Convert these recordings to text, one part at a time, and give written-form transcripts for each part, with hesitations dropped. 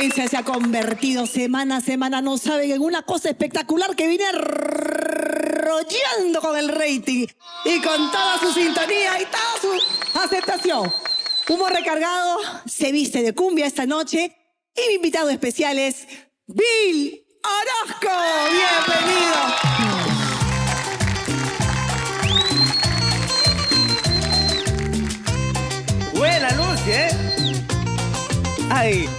influencia se ha convertido semana a semana, no saben, en una cosa espectacular que viene arrollando con el rating y con toda su sintonía y toda su aceptación. Humor recargado, se viste de cumbia esta noche y mi invitado especial es Bill Orozco. Bienvenido. Buena noche, ¿eh? Ay,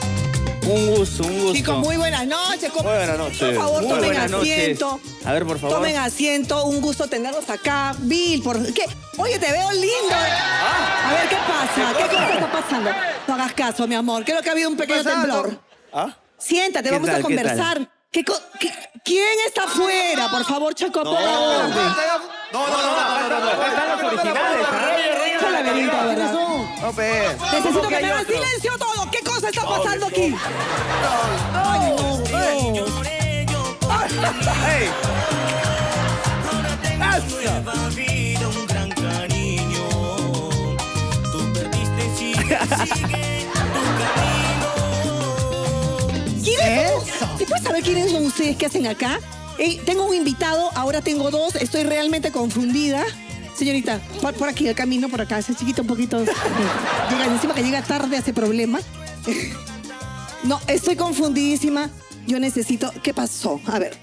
un gusto. Chicos, muy buenas noches. Muy buenas noches. Por favor, Muy tomen buenas noches. asiento. A ver, por favor. Tomen asiento. Un gusto tenerlos acá. Bill, ¿qué? Oye, te veo lindo. A ver, ¿qué pasa? ¿Qué cosa está pasando? No hagas caso, mi amor. Creo que ha habido un pequeño temblor. ¿Ah? Siéntate, ¿Qué vamos tal, a qué conversar. ¿Quién está afuera? Por favor, Chaco, por favor. No. Están los originales. Qué laberinto, ¿verdad? No, pe. Necesito que me hagan silencio todo. ¿Qué cosa está pasando aquí? ¡Ey! Un gran cariño. Tú perdiste, sigue tu camino. ¿Quiénes son? ¿Se puede saber quiénes son ustedes que hacen acá? Tengo un invitado, ahora tengo dos, estoy realmente confundida. Señorita, por aquí, el camino, por acá, ese chiquito un poquito. Llega, encima que llega tarde, hace problema. No, estoy confundidísima. Yo necesito. ¿Qué pasó? A ver.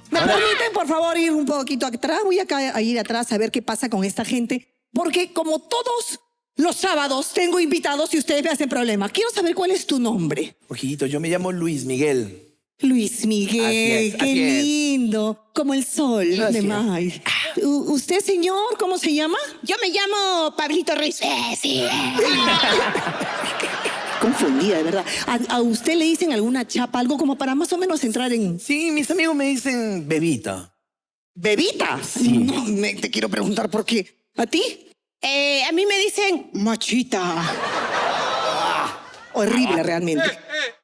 ¿Me permiten, por favor, ir un poquito atrás? Voy acá a ir atrás a ver qué pasa con esta gente. Porque como todos los sábados tengo invitados y ustedes me hacen problema. Quiero saber cuál es tu nombre. Ojito, yo me llamo Luis Miguel. Luis Miguel, Así es, qué así es. lindo. Como el sol Así de es. mayo. ¿Usted, señor, cómo se llama? Yo me llamo Pablito Ruiz. Sí. Confundida, de verdad. ¿A usted le dicen alguna chapa, algo como para más o menos entrar en... Sí, mis amigos me dicen bebita. ¿Bebita? Sí. No, te quiero preguntar por qué. ¿A ti? A mí me dicen machita. Horrible, realmente.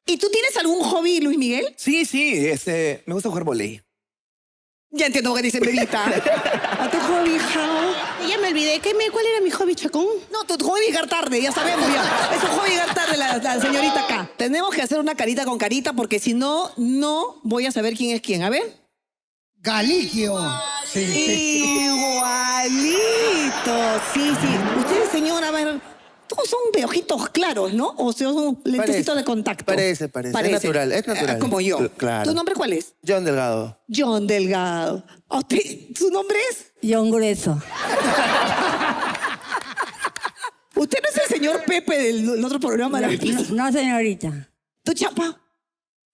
¿Y tú tienes algún hobby, Luis Miguel? Sí, me gusta jugar volei. Ya entiendo que dicen bebita. ¿A tu hobby, hija? Ya me olvidé. ¿Cuál era mi hobby, Chacón? No, tu hobby es llegar tarde, ya sabemos ya. Es un hobby llegar tarde la señorita acá. Tenemos que hacer una carita con carita porque si no, no voy a saber quién es quién. A ver. Galigio. Igualito. Sí. Ustedes, señora, a ver, todos son de ojitos claros, ¿no? O sea, son lentecitos de contacto. Parece. Es natural. Como yo. Claro. ¿Tu nombre cuál es? John Delgado. John Delgado. ¿Su nombre es? John Grueso. ¿Usted no es el señor Pepe del otro programa? No, señorita. ¿Tu chapa?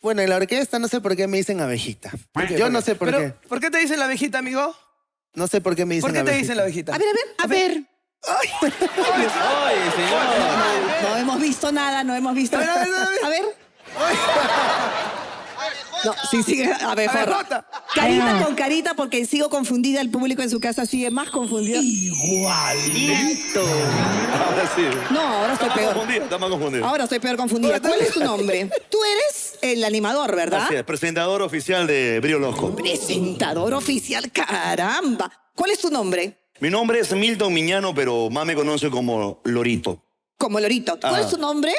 Bueno, en la orquesta no sé por qué me dicen abejita. Yo no sé por qué. ¿Por qué te dicen la abejita, amigo? No sé por qué me dicen ¿Por qué te abejita. dicen la abejita? A ver. No hemos visto nada, no hemos visto nada. A ver. No, sí, sigue. A ver, Abejota. carita con carita porque sigo confundida. El público en su casa sigue más confundido. Ahora sí. No, ahora estoy peor. Está más confundido. Ahora estoy peor confundida. ¿Cuál es tu nombre? Tú eres el animador, ¿verdad? Así es, presentador oficial de Brío Loco. Presentador oficial, caramba. ¿Cuál es tu nombre? Mi nombre es Milton Miñano, pero más me conoce como Lorito. Como Lorito. ¿Cuál es tu nombre?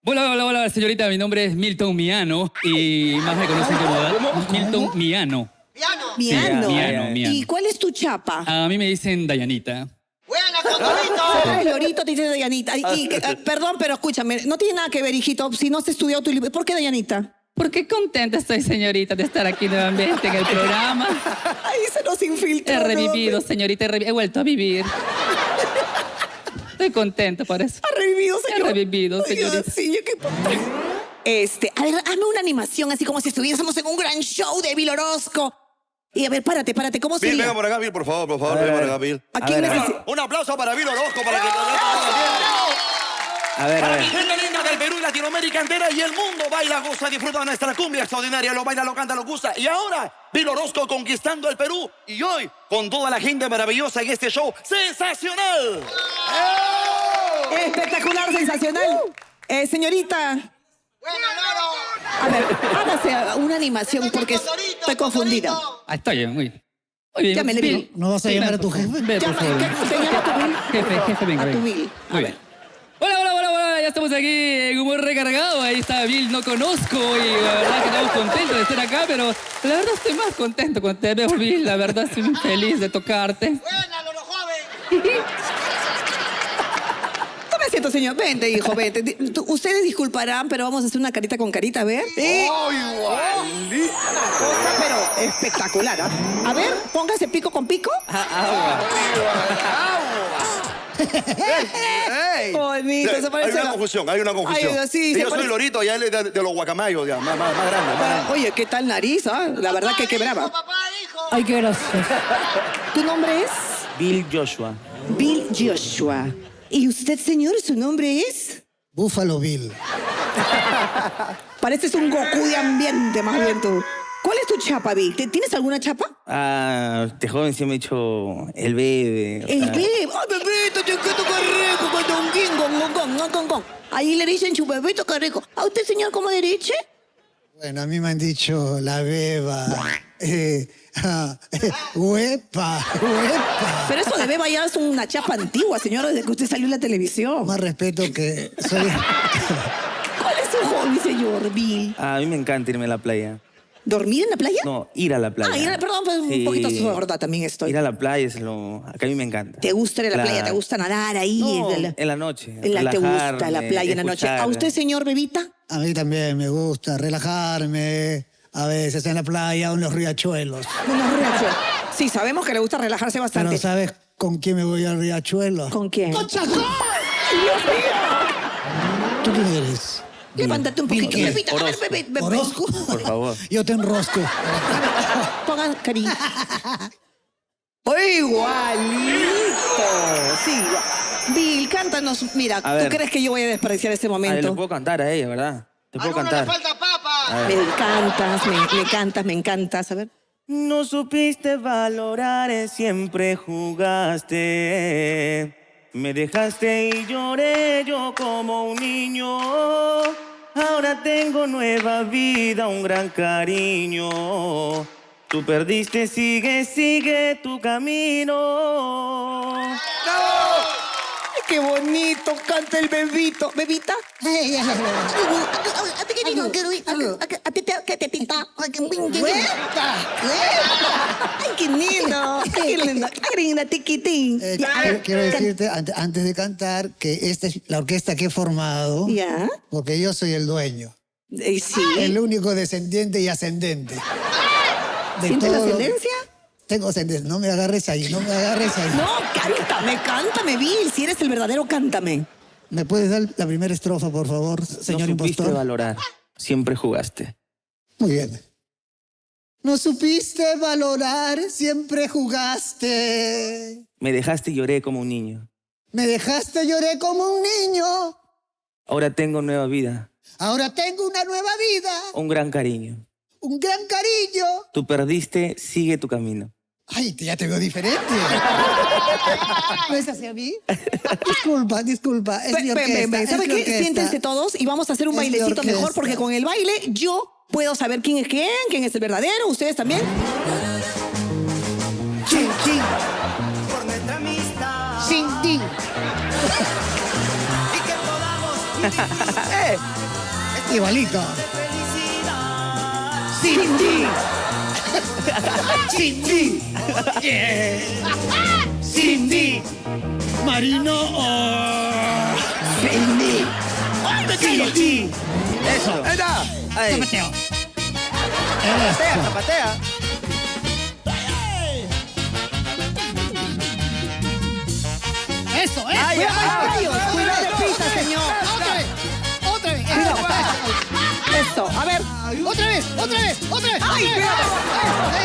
Hola, señorita. Mi nombre es Milton Miano y más me conocen como Milton Miano. Miano. Miano. ¿Y cuál es tu chapa? A mí me dicen Dayanita. Tú eres Lorito, te dice Dayanita. Perdón, pero escúchame, no tiene nada que ver, hijito, si no has estudiado tu libro. ¿Por qué Dayanita? Porque contenta estoy, señorita, de estar aquí nuevamente en el programa. Ahí se nos infiltró. He revivido, señorita, he vuelto a vivir. Estoy contenta por eso. Ha revivido, señor. He revivido, señorita. Sí, qué a ver, hazme una animación así como si estuviésemos en un gran show de Bill Orozco. Y a ver, párate, ¿cómo Bill, sería? venga por acá, Bill, por favor, venga por acá, Bill. ¿A quién necesita? Un aplauso para Bill Orozco para que A ver. Para mi gente linda del Perú y Latinoamérica entera y el mundo baila, goza, disfruta de nuestra cumbia extraordinaria. Lo baila, lo canta, lo gusta. Y ahora, Bill Orozco conquistando el Perú. Y hoy, con toda la gente maravillosa en este show sensacional. Espectacular, sensacional. Señorita. A ver, hágase una animación porque estoy confundida. Estoy bien, muy bien. Llámele, Bill. Bill. ¿No vas a llamar a tu jefe? Ve, por favor. ¿Se llama tu Bill? Jefe, venga. A tu venga. Bill. A Muy ver. bien. Hola, ya estamos aquí en humor recargado. Ahí está Bill, no conozco y la verdad que estamos contentos de estar acá, pero la verdad estoy más contento cuando te veo, Bill. La verdad estoy muy feliz de tocarte. Buena, Lolo joven. Tome asiento, señor. Vente, hijo, vente. Ustedes disculparán, pero vamos a hacer una carita con carita, a ver. Sí. ¡Oh, igualito! Una cosa, pero espectacular, ¿ah? A ver, póngase pico con pico. ¡Ey! Bonito, se Hay parece una confusión, hay una confusión. Ay, sí, se yo soy parece- Lorito y él es de los guacamayos, ya, más grande, más grande. Oye, ¿qué tal nariz, ah? La verdad que qué brava. Papá, hijo. Ay, qué gracioso. ¿Tu nombre es? Bill Joshua. Bill Joshua. ¿Y usted, señor, su nombre es? Buffalo Bill. Pareces un Goku de ambiente, más bien tú. ¿Cuál es tu chapa, Bill? ¿Tienes alguna chapa? Ah, este joven se me ha hecho el bebé. o El sea, bebé. ¡Ay, bebito, chiquito, qué rico! Con. Ahí le dicen su bebito, qué rico. ¿A usted, señor, cómo le dice? Bueno, a mí me han dicho la beba. Huepa. Pero eso de beba ya es una chapa antigua, señor, desde que usted salió en la televisión. Más respeto que soy. ¿Cuál es su hobby, señor Bill? a mí me encanta irme a la playa. ¿Dormir en la playa? No, ir a la playa. Perdón, pues Sí. un poquito sorda también estoy. Ir a la playa es lo que a mí me encanta. ¿Te gusta ir a la Claro. playa? ¿Te gusta nadar ahí? No, en la- en la noche. ¿Te gusta la relajarme, playa en la noche? ¿A escuchar. usted, señor Bebita? A mí también me gusta relajarme. A veces en la playa o en los riachuelos. Unos riachuelos. Sí, sabemos que le gusta relajarse bastante. Pero ¿sabes con quién me voy al riachuelo? ¿Con quién? ¡Con Chacón! ¿Tú quién eres? Levántate un poquito, Bill, Bebita. A ver, bebé. ¿Orozco? Por favor. Yo te enrosco. Pongan cariño. ¡Igualito! Sí, igual. Bill, cántanos. Mira, A ¿tú ver. crees que yo voy a despreciar ese A ver, le momento? puedo cantar a ella, ¿verdad? Te puedo cantar. Me encantas, me encantas. A ver. No supiste valorar, siempre jugaste. Me dejaste y lloré yo como un niño. Ahora tengo nueva vida, un gran cariño. Tú perdiste, sigue tu camino. Ay, qué bonito canta el bebito. ¿Bebita? ¡Ay, qué lindo! ¡Qué lindo! ¡Qué linda, tiquitín! Quiero decirte, antes de cantar, que esta es la orquesta que he formado, ¿Ya? porque yo soy el dueño, Sí. el único descendiente y ascendente. De ¿Sientes la todo lo- ascendencia? Tengo ascendencia, no me agarres ahí, no me agarres ahí. No, cántame, Bill. Si eres el verdadero, cántame. ¿Me puedes dar la primera estrofa, por favor, señor No supiste impostor? valorar, siempre jugaste. Muy bien. No supiste valorar, siempre jugaste. Me dejaste y lloré como un niño. Me dejaste, lloré como un niño. Ahora tengo nueva vida, Ahora tengo una nueva vida, un gran cariño. un gran cariño. Tú perdiste, sigue tu camino. Ay, ya te veo diferente. ¿No es hacia mí? Disculpa. Es mi orquesta. es ¿Sabe mi qué? orquesta. Siéntense todos y vamos a hacer un Es mi bailecito orquesta. mejor porque con el baile yo puedo saber quién es quién es el verdadero. ¿Ustedes también? Chin, chin. Por nuestra amistad. Sin ti. Y que podamos Igualito. felicidad. Sin ti. Sin ti. Sin ti. Marino. Sin ti. Sin ti. Eso. Ahí. Zapateo. Zapatea. Eso, eso. Cuidado de pista, señor. Otra vez. Eso, a ver. Otra vez. ¡Ay,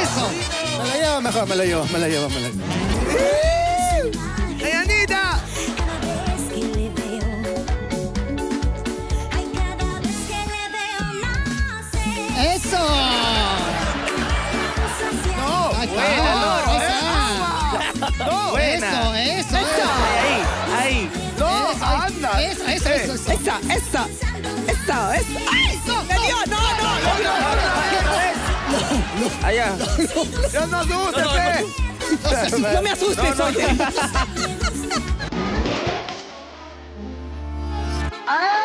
Eso. Me la llevo mejor, me la llevo. ¡Ey, Anita! Eso. No, Ahí está. buena. Eso. Ahí. No, anda. Eso. Esa. ¡Ay! ¡Me dio! ¡No! Allá. Ya no asustes, No me asustes, oye. ¡Ah!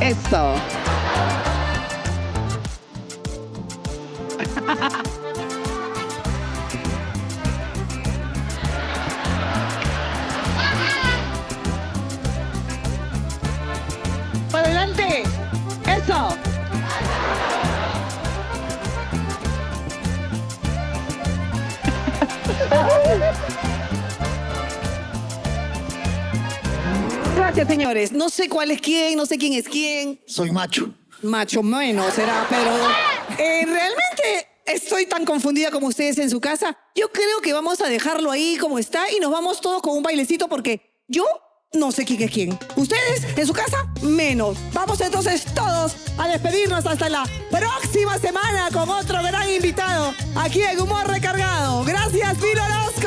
Eso. Para adelante. Eso. Gracias, señores. No sé cuál es quién, no sé quién es quién. Soy macho. Macho menos será, pero realmente estoy tan confundida como ustedes en su casa. Yo creo que vamos a dejarlo ahí como está y nos vamos todos con un bailecito porque yo no sé quién es quién. Ustedes en su casa, menos. Vamos entonces todos a despedirnos hasta la próxima semana con otro gran invitado aquí en Humor Recargado. Gracias, Vilo Orozco.